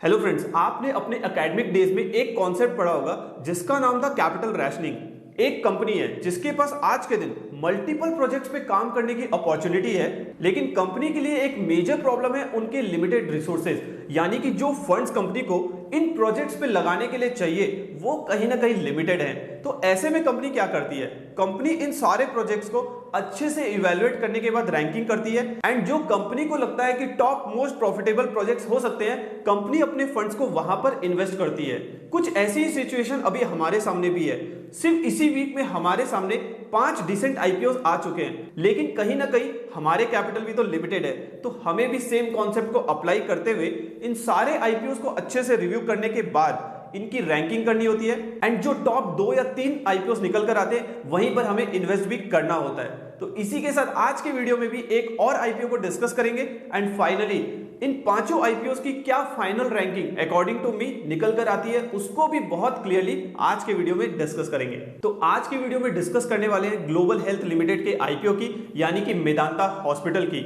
Hello friends, आपने अपने academic days में एक कॉन्सेप्ट पढ़ा होगा जिसका नाम था कैपिटल रैशनिंग। एक कंपनी है जिसके पास आज के दिन मल्टीपल प्रोजेक्ट्स पे काम करने की अपॉर्चुनिटी है, लेकिन कंपनी के लिए एक मेजर प्रॉब्लम है उनके लिमिटेड रिसोर्सेज, यानी कि जो फंड्स कंपनी को इन प्रोजेक्ट्स पे लगाने के लिए चाहिए वो कहीं ना कहीं लिमिटेड है। तो ऐसे में कंपनी क्या करती है? कंपनी इन सारे प्रोजेक्ट्स को अच्छे से इवैल्यूएट करने के बाद रैंकिंग करती है एंड जो कंपनी को लगता है कि टॉप मोस्ट प्रॉफिटेबल प्रोजेक्ट्स हो सकते हैं, कंपनी अपने फंड्स को वहां पर इन्वेस्ट करती है। कुछ ऐसी ही सिचुएशन अभी हमारे सामने भी है। सिर्फ इसी वीक में हमारे सामने 5 डिसेंट आईपीओ आ चुके हैं, लेकिन कहीं ना कहीं हमारे कैपिटल भी तो लिमिटेड है, तो हमें भी सेम कॉन्सेप्ट को अप्लाई करते हुए इन सारे आईपीओ को अच्छे से रिव्यू करने के बाद इनकी रैंकिंग करनी होती है एंड जो टॉप 2 या 3 आईपीओ निकल कर आते हैं वहीं पर हमें इन्वेस्ट भी करना होता है। तो इसी के साथ आज के वीडियो में भी एक और आईपीओ को डिस्कस करेंगे एंड फाइनली इन पांचों आईपीओ की क्या final ranking according to me निकल कर आती है उसको भी बहुत क्लियरली आज के वीडियो में डिस्कस करेंगे। तो आज के वीडियो में डिस्कस करने वाले हैं ग्लोबल हेल्थ लिमिटेड के आईपीओ की, यानी कि मेदांता हॉस्पिटल की।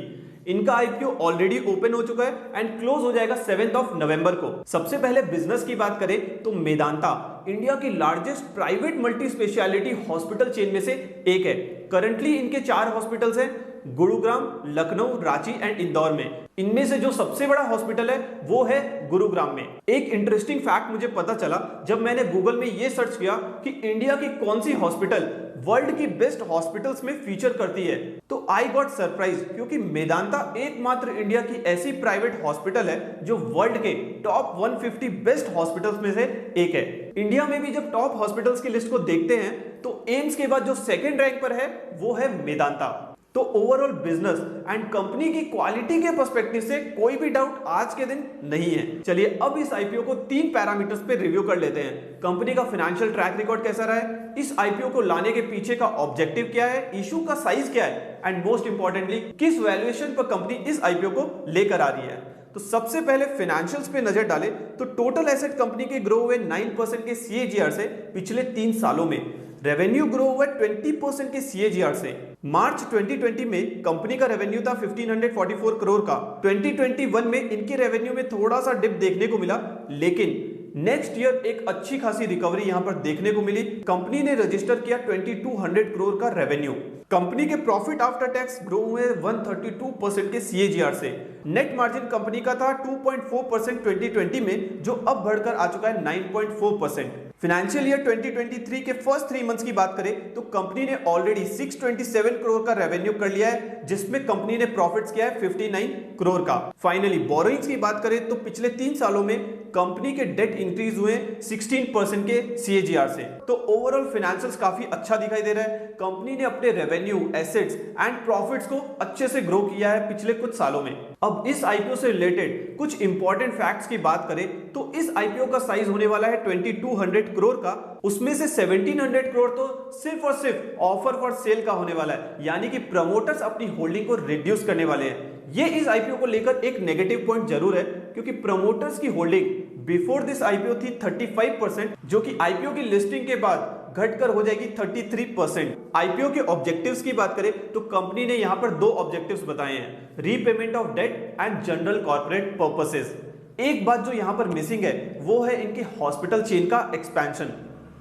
इनका आईपीओ ऑलरेडी ओपन हो चुका है एंड क्लोज हो जाएगा 7 नवंबर को। सबसे पहले बिजनेस की बात करें तो मेदांता इंडिया की largest private multi speciality hospital chain में से एक है। करंटली इनके 4 हॉस्पिटल्स हैं, गुरुग्राम, लखनऊ, रांची एंड इंदौर में। इनमें से जो सबसे बड़ा हॉस्पिटल है वो है गुरुग्राम में। एक इंटरेस्टिंग फैक्ट मुझे पता चला जब मैंने गूगल में ये सर्च किया कि इंडिया की कौन सी हॉस्पिटल वर्ल्ड की बेस्ट हॉस्पिटल्स में फीचर करती है, तो आई गॉट सरप्राइज, क्योंकि मेदांता एकमात्र इंडिया की ऐसी प्राइवेट हॉस्पिटल है जो वर्ल्ड के टॉप 150 बेस्ट हॉस्पिटल्स में से एक है। इंडिया में भी जब टॉप हॉस्पिटल्स की लिस्ट को देखते हैं तो एम्स के बाद जो सेकंड रैंक पर है वो है मेदांता। तो ओवरऑल बिजनेस एंड कंपनी की क्वालिटी के पर्सपेक्टिव से कोई भी डाउट आज के दिन नहीं है। चलिए अब इस आईपीओ को 3 पैरामीटर्स पे रिव्यू कर लेते हैं। कंपनी का फाइनेंशियल ट्रैक रिकॉर्ड कैसा रहा है, इस आईपीओ को लाने के पीछे का ऑब्जेक्टिव क्या है, इशू का साइज क्या है एंड मोस्ट इंपॉर्टेंटली किस वैल्यूएशन पर कंपनी इस आईपीओ को लेकर आ रही है। तो सबसे पहले फाइनेंशियल्स पे नजर डालें तो टोटल एसेट कंपनी के ग्रो हुए 9% के सीएजीआर से पिछले 3 सालों में। रेवेन्यू ग्रो हुआ 20% के सीएजीआर से। मार्च 2020 में कंपनी का रेवेन्यू था 1544 करोड़ का। 2021 में इनके रेवेन्यू में थोड़ा सा डिप देखने को मिला, लेकिन नेक्स्ट ईयर एक अच्छी खासी रिकवरी यहां पर देखने को मिली। कंपनी ने रजिस्टर किया 2200 करोड़ का रेवेन्यू। कंपनी के प्रॉफिट आफ्टर टैक्स ग्रो हुए 132% के सीएजीआर से। नेट मार्जिन कंपनी का था 2.4% 2020 में, जो अब बढ़कर आ चुका है 9.4%। फाइनेंशियल ईयर 2023 के फर्स्ट 3 मंथ्स की बात करें तो कंपनी ने ऑलरेडी 627 करोड़ का रेवेन्यू कर लिया है, जिसमें कंपनी ने प्रॉफिट्स किया है 59 करोड़ का। फाइनली बोरोइंग्स की बात करें तो पिछले 3 सालों में कंपनी के डेट इंक्रीज हुए 16% के सीएजीआर से। तो ओवरऑल फाइनेंशियल्स काफी अच्छा दिखाई दे रहा है। कंपनी ने अपने रेवेन्यू, एसेट्स एंड प्रॉफिट्स को अच्छे से ग्रो किया है पिछले कुछ सालों में। अब इस आईपीओ से रिलेटेड कुछ इंपॉर्टेंट फैक्ट्स की बात करें तो इस आईपीओ का साइज होने वाला है 2200 करोड़ का। उसमें से 1700 करोड़ तो सिर्फ और सिर्फ ऑफर फॉर सेल का होने वाला है, यानी कि प्रमोटर्स अपनी होल्डिंग को रिड्यूस करने वाले हैं। ये इस आईपीओ को लेकर एक नेगेटिव पॉइंट जरूर है, क्योंकि प्रमोटर्स की होल्डिंग बिफोर दिस आईपीओ थी 35%, जो कि आईपीओ की लिस्टिंग के बाद घटकर हो जाएगी 33%। आईपीओ के ऑब्जेक्टिव्स की बात करें तो कंपनी ने यहां पर 2 ऑब्जेक्टिव्स बताए हैं, repayment of debt and general corporate purposes. एक बात जो यहां पर मिसिंग है वो है इनके हॉस्पिटल चेन का एक्सपेंशन।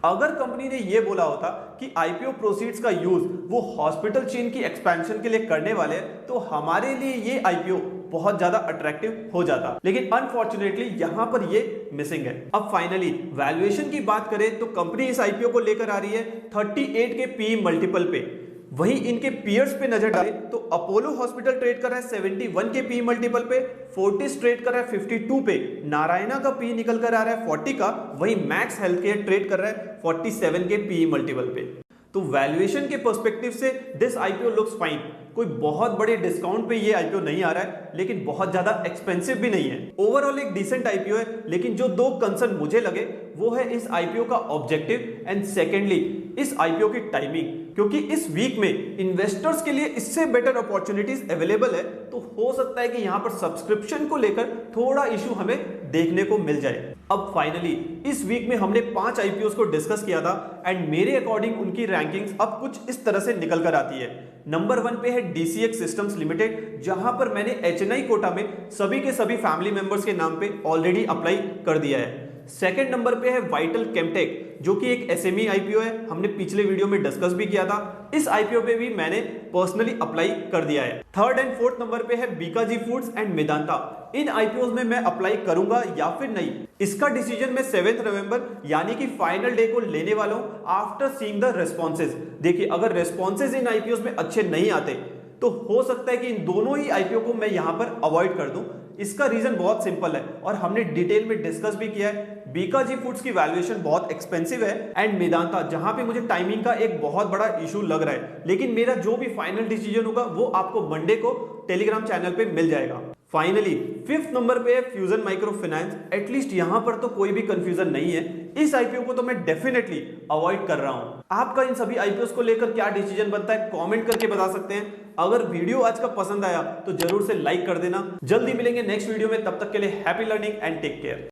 अगर कंपनी ने यह बोला होता कि आईपीओ प्रोसीड्स का यूज वो हॉस्पिटल चेन की एक्सपेंशन के लिए करने वाले हैं तो हमारे लिए ये आईपीओ बहुत ज्यादा अट्रैक्टिव हो जाता, लेकिन अनफॉर्चुनेटली यहां पर ये मिसिंग है। अब फाइनली वैल्यूएशन की बात करें तो कंपनी इस आईपीओ को लेकर आ रही है 38 के पी मल्टीपल पे। वहीं इनके पीयर्स पे नजर डालें तो अपोलो हॉस्पिटल ट्रेड कर रहा है 71 के पी मल्टीपल पे, फोर्टिस ट्रेड कर रहा है 52 पे, नारायणा का पी निकल कर आ रहा है 40 का, वहीं मैक्स हेल्थ केयर ट्रेड कर रहा है 47 के पी मल्टीपल पे। तो वैल्यूएशन के पर्सपेक्टिव से दिस आईपीओ लुक्स फाइन। कोई बहुत बड़े डिस्काउंट पे ये आईपीओ नहीं आ रहा है, लेकिन बहुत ज्यादा एक्सपेंसिव भी नहीं है। ओवरऑल एक डिसेंट आईपीओ है, लेकिन जो 2 कंसर्न मुझे लगे वो है इस आईपीओ का ऑब्जेक्टिव एंड सेकेंडली इस आईपीओ की टाइमिंग, क्योंकि इस वीक में इन्वेस्टर्स के लिए इससे बेटर अपॉर्चुनिटीज अवेलेबल है, तो हो सकता है कि यहां पर सब्सक्रिप्शन को लेकर थोड़ा इशू हमें देखने को मिल जाए। अब फाइनली इस वीक में हमने 5 आईपीओ को डिस्कस किया था एंड मेरे अकॉर्डिंग उनकी रैंकिंग्स अब कुछ इस तरह से निकल कर आती है। नंबर 1 पे है DCX सिस्टम्स लिमिटेड, जहां पर मैंने HNI कोटा में सभी के सभी फैमिली मेंबर्स के नाम पे ऑलरेडी अप्लाई कर दिया है। सेकंड नंबर पे है वाइटल केमटेक, जो कि एक SME IPO है, हमने पिछले वीडियो में डिस्कस भी किया था। इस IPO पे भी मैंने पर्सनली अप्लाई कर दिया है। थर्ड एंड फोर्थ नंबर पे है Bikaji foods and Medanta. In IPOs में मैं अप्लाई करूंगा या फिर नहीं, इसका डिसीजन मैं 7 नवंबर यानी कि फाइनल डे को लेने वाला हूं आफ्टर सीइंग द रेस्पॉन्सेज। देखिए, अगर रेस्पॉन्सेज इन IPOs में अच्छे नहीं आते तो हो सकता है कि इन दोनों ही IPO को मैं यहां पर अवॉइड कर दूं। इसका रीजन बहुत सिंपल है और हमने डिटेल में डिस्कस भी किया है। बीकाजी फूड्स की वैल्यूएशन बहुत एक्सपेंसिव है एंड मेदांता, जहां पे मुझे टाइमिंग का एक बहुत बड़ा इशू लग रहा है, लेकिन मेरा जो भी फाइनल डिसीजन होगा वो आपको मंडे को टेलीग्राम चैनल पे मिल जाएगा। फाइनली फिफ्थ नंबर पे है फ्यूजन माइक्रो फाइनेंस। एटलीस्ट यहां पर तो कोई भी कंफ्यूजन नहीं है, इस IPO को तो मैं डेफिनेटली अवॉइड कर रहा हूं। आपका इन सभी IPOs को लेकर क्या डिसीजन बनता है कमेंट करके बता सकते हैं। अगर वीडियो आज का पसंद आया तो जरूर से लाइक कर देना। जल्दी मिलेंगे नेक्स्ट वीडियो में, तब तक के लिए happy learning and take care.